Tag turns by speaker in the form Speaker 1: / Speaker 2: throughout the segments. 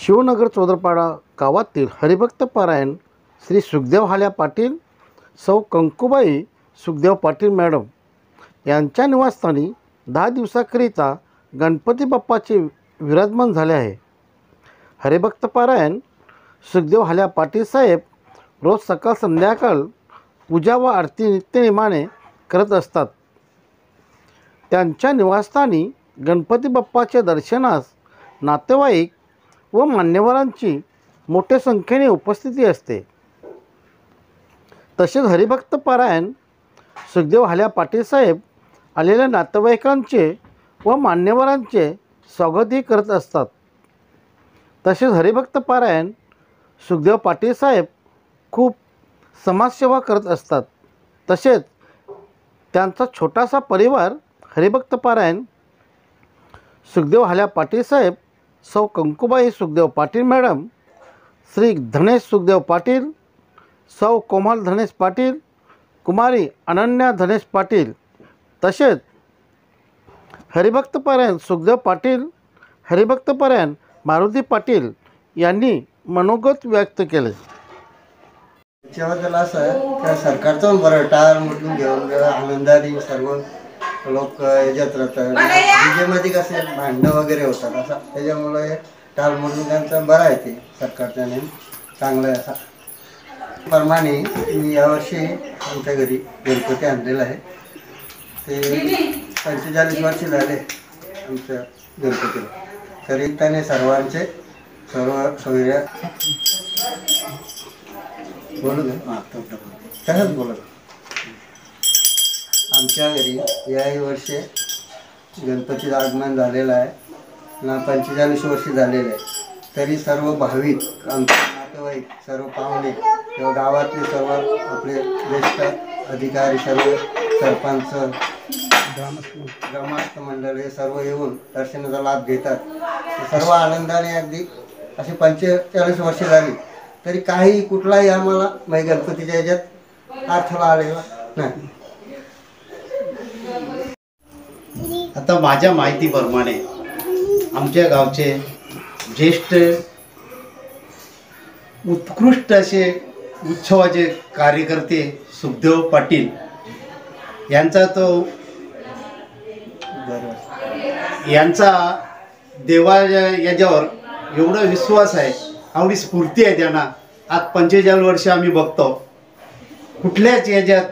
Speaker 1: शिवनगर चोदरपाडा गावातील हरिभक्त पारायण श्री सुखदेव हाल्या पाटील, सौ कंकुबाई सुखदेव पाटील मॅडम यांच्या निवासस्थानी 10 दिवसाकरिता गणपती बाप्पाचे विराजमान झाले आहे. हरिभक्त पारायण सुखदेव हाल्या पाटील साहेब रोज सकाळ संध्याकाळ पूजा व आरती नित्यनेमाने करत असतात. त्यांच्या निवासस्थानी गणपती बाप्पाच्या दर्शनास नातेवाईक व मान्यवरांची मोठ्या संख्येने उपस्थिती असते. तसेच हरिभक्त पारायण सुखदेव हाल्या पाटील साहेब आलेल्या नातेवाईकांचे व मान्यवरांचे स्वागतही करत असतात. तसेच हरिभक्त पारायण सुखदेव पाटील साहेब खूप समाजसेवा करत असतात. तसेच त्यांचा छोटासा परिवार हरिभक्त पारायण सुखदेव हाल्या पाटील साहेब, सौ कंकुबाई सुखदेव पाटील मॅडम, श्री धनेश सुखदेव पाटील, सौ कोमल धनेश पाटील, कुमारी अनन्या धनेश पाटील, तसेच हरिभक्त पारायण सुखदेव पाटील, हरिभक्त पारायण मारुती पाटील यांनी मनोगत व्यक्त केले.
Speaker 2: त्याच्याबद्दल असं आहे सरकारचं बरं टाळमटून घेऊन आनंदाने सर्व लोक याच्यात राहतात. डीजेमध्ये कसे भांडणं वगैरे होतात असं, त्याच्यामुळे टाळमटून त्यांचं बरं आहे. ते सरकारच्या नेम चांगलं आहे. असा प्रमाणे मी यावर्षी आमच्या घरी गणपती आणलेला आहे. ते 45 वर्ष झाले आमच्या गणपतीला. तरी त्याने सर्वांचे सर्व सोयऱ्या बोलू द्या तसंच बोलत. आमच्या घरी याही वर्षी गणपतीचं आगमन झालेलं आहे ना. 45 वर्ष झालेलं आहे. तरी सर्व भाविक, आमचे नातेवाईक, सर्व पाहुणे किंवा गावातले सर्व आपले ज्येष्ठ अधिकारी, सर्व सरपंच, ग्रामस्थ मंडळ हे सर्व येऊन दर्शनाचा लाभ घेतात. सर्व आनंदाने अगदी अशी 45 वर्ष झाली तरी काही कुठलाही आम्हाला गणपतीच्या ह्याच्यात अडथळा आलेला नाही.
Speaker 3: आता माझ्या माहितीप्रमाणे आमच्या गावचे ज्येष्ठ उत्कृष्ट असे उत्सवाचे कार्यकर्ते सुखदेव पाटील यांचा यांचा देवाच्या याच्यावर एवढा विश्वास आहे, एवढी स्फूर्ती आहे त्यांना. आज 45 वर्ष आम्ही बघतो कुठल्याच याच्यात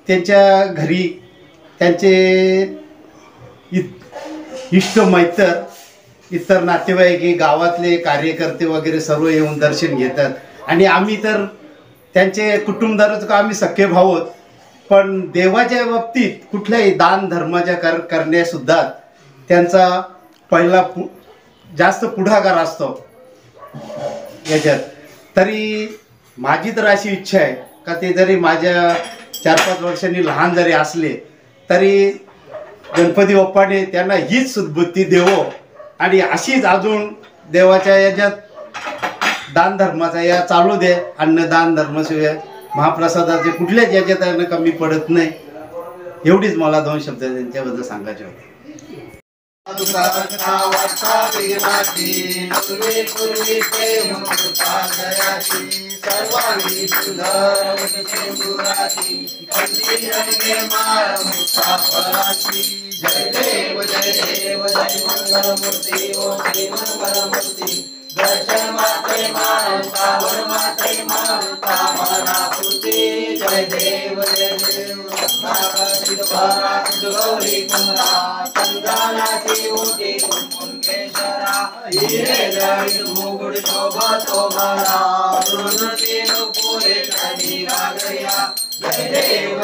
Speaker 3: त्यांच्या घरी त्यांचे इष्ट मैत्र, इतर नातेवाईक, गावातले कार्यकर्ते वगैरे सर्व येऊन दर्शन घेतात. आणि आम्ही तर त्यांचे कुटुंबदारच का, आम्ही सख्खे भाऊ आहोत. पण देवाच्या बाबतीत कुठल्याही दान धर्माच्या करण्यासुद्धा त्यांचा पहिला जास्त पुढाकार असतो याच्यात. तरी माझी तर अशी इच्छा आहे का ते जरी माझ्या 4-5 वर्षांनी लहान जरी असले तरी गणपती बाप्पाने त्यांना हीच सद्बुद्धी देवो आणि अशीच अजून देवाच्या याच्यात दान धर्माचा या चालू दे. अन्नदान धर्मसेवा महाप्रसादाचे कुठल्याच याच्यात कमी पडत नाही. एवढीच मला 2 शब्द त्यांच्याबद्दल सांगायचे होते.
Speaker 4: जय देव जय देव जय मंगलमूर्ती ओ श्री मंगलमूर्ती. दर्शन मात्रे मान श्रावण मात्रे मान कामना पूर्ती. जय देव जय देव रत्नाकर्षित पराकृत गौरी कुमरा. चंद्रानाची ओटी कुंकुम केशरा. हिरे जडित मुकुट शोभतो भरा. रुणती नुपुरे कधी गागया. जय देव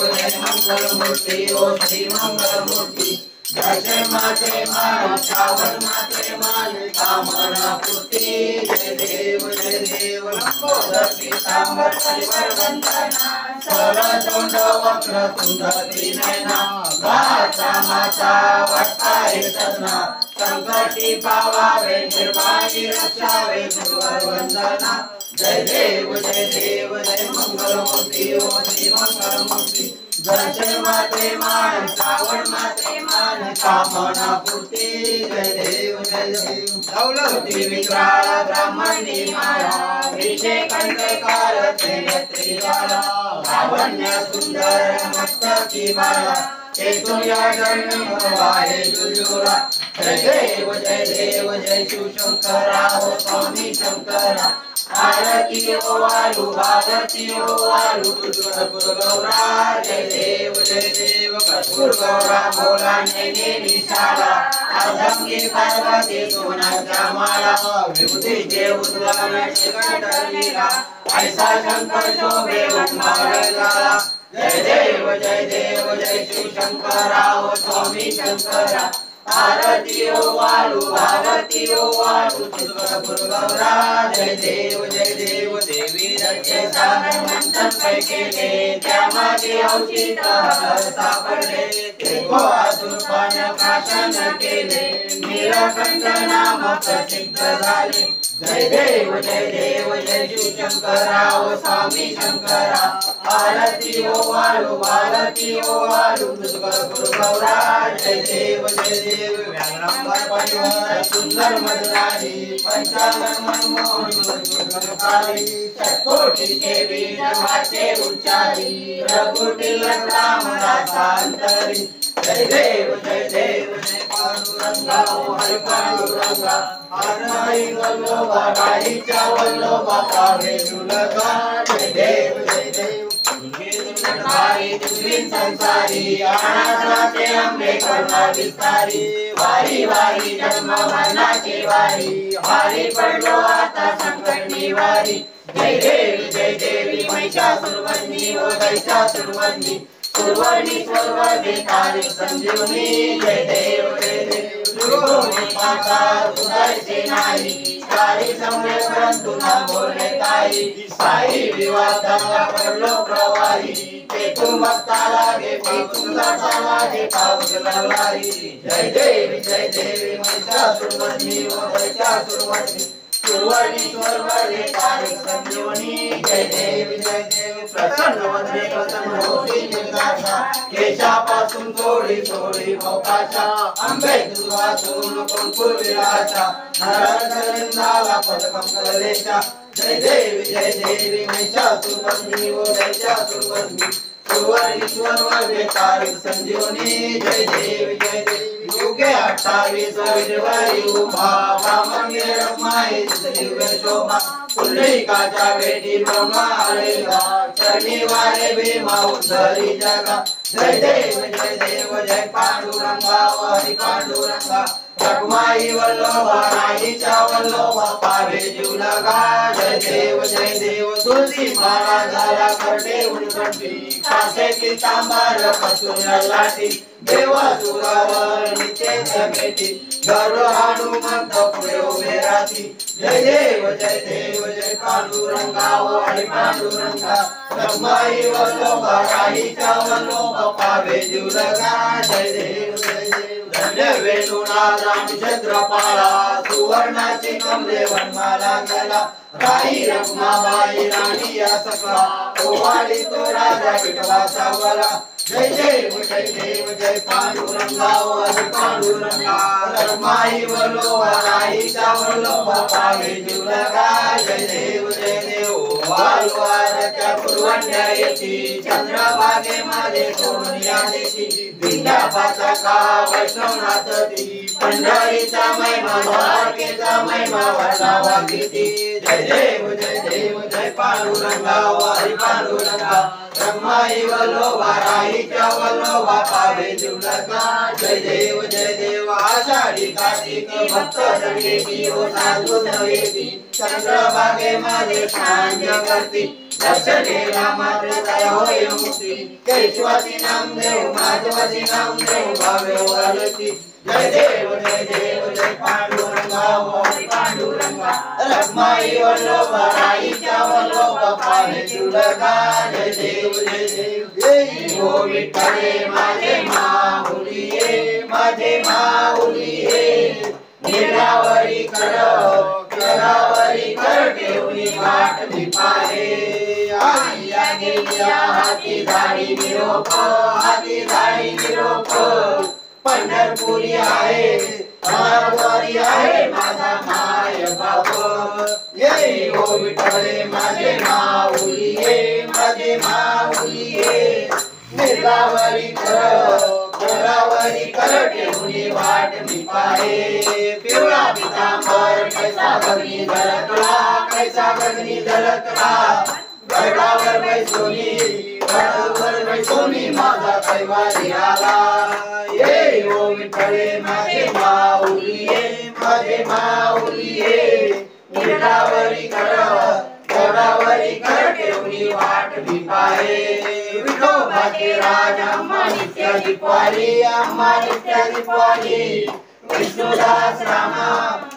Speaker 4: जय मंगलमूर्ती ओ श्री मंगलमूर्ती. दर्शन मात्रे मान श्रावण मात्रे मान कामना पूर्ती. जय देव लंबोदर पीतांबर परिवर वंदना. सरतोंड वक्र तुंड नयना. गाचा माता वाटता एकजना. संकटी पावावे निर्वाणी रक्षावे गुरुवर वंदना. जय देव जय मंगलमूर्ती ओ श्री मंगलमूर्ती. दर्शन मात्रे मान श्रावण मात्रे मान कामना पूर्ती जय देव जय देव दौलती विक्राळ ब्राह्मणी माळा विषय कंठकार त्रिनेत्रीवाला लावण्य सुंदर मस्तकी माळा केतुया जन्म वाहे जुजुरा जय देव जय शिवशंकरा हो स्वामी शंकरा आरती ओ वालू भारती ओ वालू कर्पूर गौरा जय देव कर्पूर गौरा भोला नेली शाला अर्धंगी पार्वती सोनाच्या माळा विभूतीचे उद्गम श्रीकंठलीला ऐसा शंकर शोभे उन्माळला जय देव जय शिवशंकरा हो स्वामी शंकरा आरती ओ वालू भारती ओ वालू कर्पूर गौरा जय देव देवी रचे सागर मंथन काय केले त्यामागे औचित सापडले ते गोवासुरपान प्राशन केले नीलकंठ नाम प्रसिद्ध झाले जय देव जय शिवशंकरा ओ स्वामी शंकरा आरती ओ वालू भारती ओ वालू कर्पूर गौरा जय देव व्याघ्रंबर परिवार सुंदर मधुरारी पंचांग मनमोहन षटकोटीचे वीर वाचे उच्चारी रघुकुल राम दासांतरी जय देव जय पांडुरंगा हरि पांडुरंगा हरनाई वल्लोबा गाईच्या वल्लोबा पावे जुलगा जय देव संसारी अनाथाचे अंबे करुणा विस्तारी वारी वारी जन्म मरणाची वारी वारी पडलो आता संकट निवारी जय देवी महिषासुरवरनी ओ दैत्यासुरवरनी सुरवरनी स्वर्वदे तारिक संजीवनी जय देव दुर्गोनी माता उदयचे नाही सारी समरे परंतु ना बोले काही साई विवादाला पडलो प्रवाही ते तू भक्ता लागे तुझा लागे पाऊस लवलारी जय देवी महिषासुरवरनी ओ दैत्यासुरवरनी सुरवरनी स्वर्वदे तारिक संजीवनी जय देव प्रसन्न वदने प्रसन्न होती निर्दाशा केशापासून थोडी भोकाशा आंबे दुर्वासून कंकुर विलासा नरकलिंदाला पदकं कलेशा जय देवी महिषासुरवरनी ओ दैत्यासुरवरनी सुरवरनी तारिक संजीवनी जय देवी युगे 28 विजवारी उभा वामंगे रमाई दिव्य शोभा पुंडलिकाच्या भेटी ब्रह्मा आलेला शनिवारे भीमा उद्धरी जगा जय देव जय पांडुरंगा हरी पांडुरंगा रखमाई वल्लोबा राईच्या वल्लोबा पावे जीव लगा जय देव तुलसी माळा झाला करते उलगडती कासे पितांबर कसून लाटी देवासुरावर नित्य भेटी गर्व हनुमंत पुढे उभे राहती जय देव जय पांडुरंगा ओ हरी पांडुरंगा रखमाई वल्लोबा राईच्या वल्लोबा पावे जीव लगा जय देव धन्य वेणुनाद रामचंद्रपाळा सुवर्णाची कमले वनमाला गला राई रखमाबाई राणी या सकला ओवाळी तो राजा विठवाचा वला जय देव जय पांडुरंगा ओ हरी पांडुरंगा रखमाई वल्लोबा राईच्या वल्लोबा पावे जीव लगा जय देव वालवारच्या पुरवण्या येती चंद्रभागेमध्ये सोडून या देती विंध्यापाचा का वैष्णवनाथ ती पंढरीचा महिमा द्वारकेचा महिमा वर्णावा किती जय देव जय पांडुरंगा ओ हरी पांडुरंगा रखमाई वल्लोबा राईच्या वल्लोबा पावे जीव लगा जय देव आषाढी कार्तिक भक्त जगेती ओ साधू नवेती चंद्रभागेमध्ये सांज करती दर्शनेला मात्र दया होय मुक्ती कैश्वासी नामदेव माधवासी नामदेव भावे वरती जय देव जय पांडुरंगा ओ हरी पांडुरंगा रखमाई वल्लोबा राईच्या वल्लोबा पावे जीव लगा जय देव हो विठ्ठले माझे माऊली निरावरी कर ठेवली वाट भिपारे आई गेली या हाती झाडी निरोप, हाती झाडी निरोप. पंढरपुरी आहे मारवारी आहे माझा माय बाप. ये हो विठ्ठले माझे माऊली ये, माझे माऊली ये. निर्लावरी करावरी कर ठेवली वाट मी पाहे. पिवळा पितांबर कैसा गगनी झलकला, कैसा गगनी झलकला. गडावर बैसोनी, गडावर बैसोनी माझा कैवारी आला. ये हो विठ्ठले माझे माऊली ये, माझे माऊली ये. निर्लावरी गडावरी कर ठेवली वाट मी पाहे. विठोबाचे राज अम्मा नित्य दीपवाली, अम्मा नित्य दीपवाली. विष्णुदास रामा,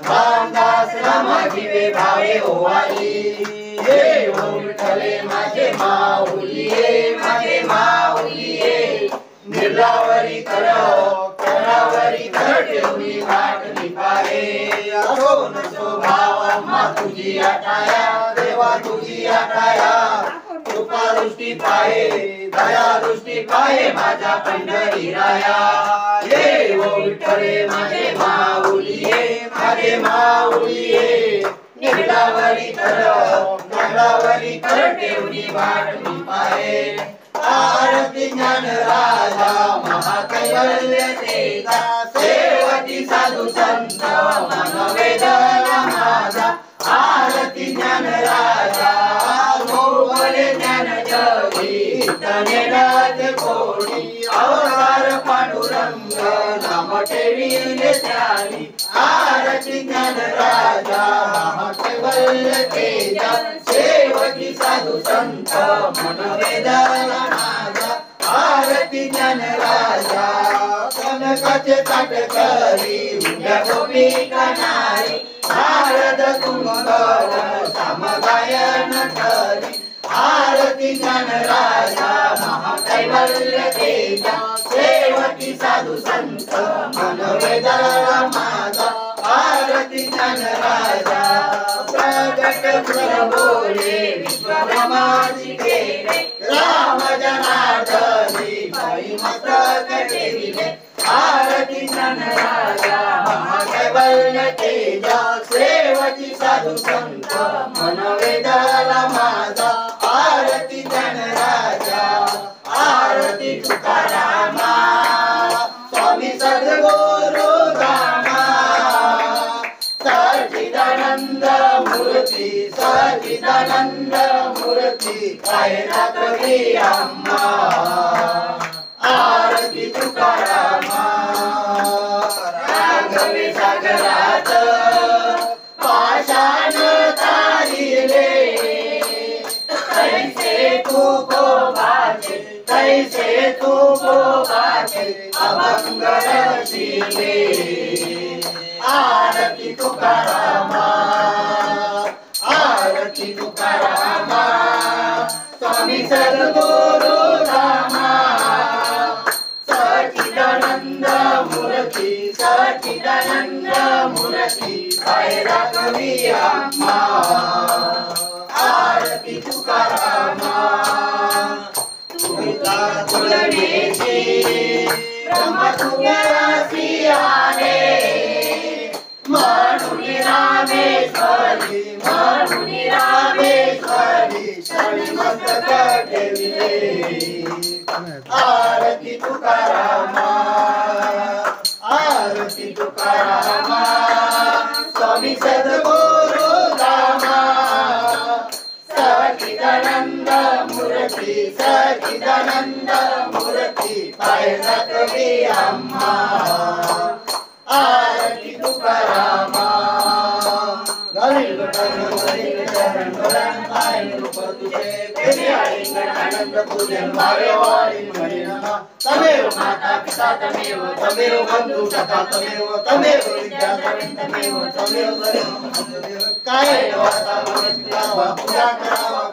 Speaker 4: रामदास रामा जीवे भावे ओवाली. हे हो विठ्ठले माझे माऊली ये, माझे माऊली ये. निर्लावरी करावरी कर ठेवली वाट मी पाहे. असो नसो भाव अम्मा तुझी आटाया, देवा तुझी आटाया. कृपा दृष्टी पाहे, दया दृष्टी पाहे माझा पंढरी राया. ये हो विठ्ठले माझे माऊली ये, माझे माऊली ये. निर्लावरी कर ठेवली वाट मी पाहे. आरती ज्ञान राजा महाकैवल्य तेजा. सेवती साधू संत मन वेदना माझा. आरती ज्ञान राजा मोहले ज्ञान जगी तनेनाथ कोणी. अवतार पांडुरंग नाम ठेविले त्यानी. आरती ज्ञान राजा महाकैवल्य तेजा. सेवकी साधू संत मन वेदना माझा. आरती ज्ञान राजा कनकाचे ताट करी उद्या गोपिका नारी. नारद तुंगल समगायन करी. आरती ज्ञान राजा महाकैवल्य तेजा. सेवकी साधू संत मन वेदना माझा. आरती ज्ञान राजा प्रगट कर बोले विश्वब्रह्माची केले. राम जनार्दनी पायी मस्तक ठेविले. आरती ज्ञान राजा महाकैवल्य तेजा. सेवकी साधू संत मन वेदना माझा. आरती ज्ञान राजा, आरती तुकारामा. स्वामी सद्गुरु धामा. सच्चिदानंद मूर्ती, सच्चिदानंद मूर्ती. पायला कवी अम्मा. आरती तुकारामा. राघवे सागरात पाषाण तारिले. तैसे तू गोबाचे, तैसे तू गोबाचे. अभंग रचिले. आरती तुकारामा, आरती तुकारामा. स्वामी सद्गुरु धामा. सच्चिदानंद मूर्ती, सच्चिदानंद मूर्ती. पायला कवी अम्मा. आरती तुकारामा. तुला तुलनेची ब्रह्म तुझ्यासी आले. म्हणून रामेश्वरी, म्हणून रामेश्वरी. शनी मस्तक ठेविले. आरती तुकारामा, आरती तुकारामा. स्वामी सद्गुरु धामा. सच्चिदानंद मूर्ती, सच्चिदानंद मूर्ती. पायला कवी अम्मा. आरती तुकारामा. आनंद पूजन भावे वाळी म्हणिना. तमेव माता पिता तमेव, तमेव बंधू सखा तमेव, तमेव विद्या तमेव, तमेव काय वाचा भगवंता पूजा करावा.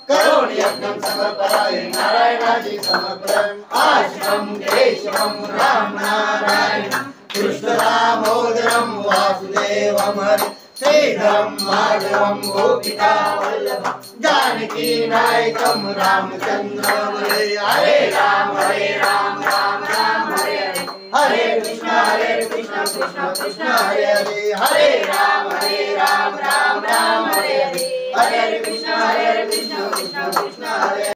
Speaker 4: करोड यज्ञम समर्पयामि नारायणाची समर्पयामि. आश्रम केशवम राम नारायण. कृष्ण दामोदरम वासुदेवम हरि. श्रीधरं माधवं गोपिका वल्लभं जानकी नायकं रामचन्द्रं हरे राम राम राम हरे हरे हरे कृष्ण कृष्ण कृष्ण हरे हरे हरे राम राम राम हरे हरे हरे कृष्ण कृष्ण कृष्ण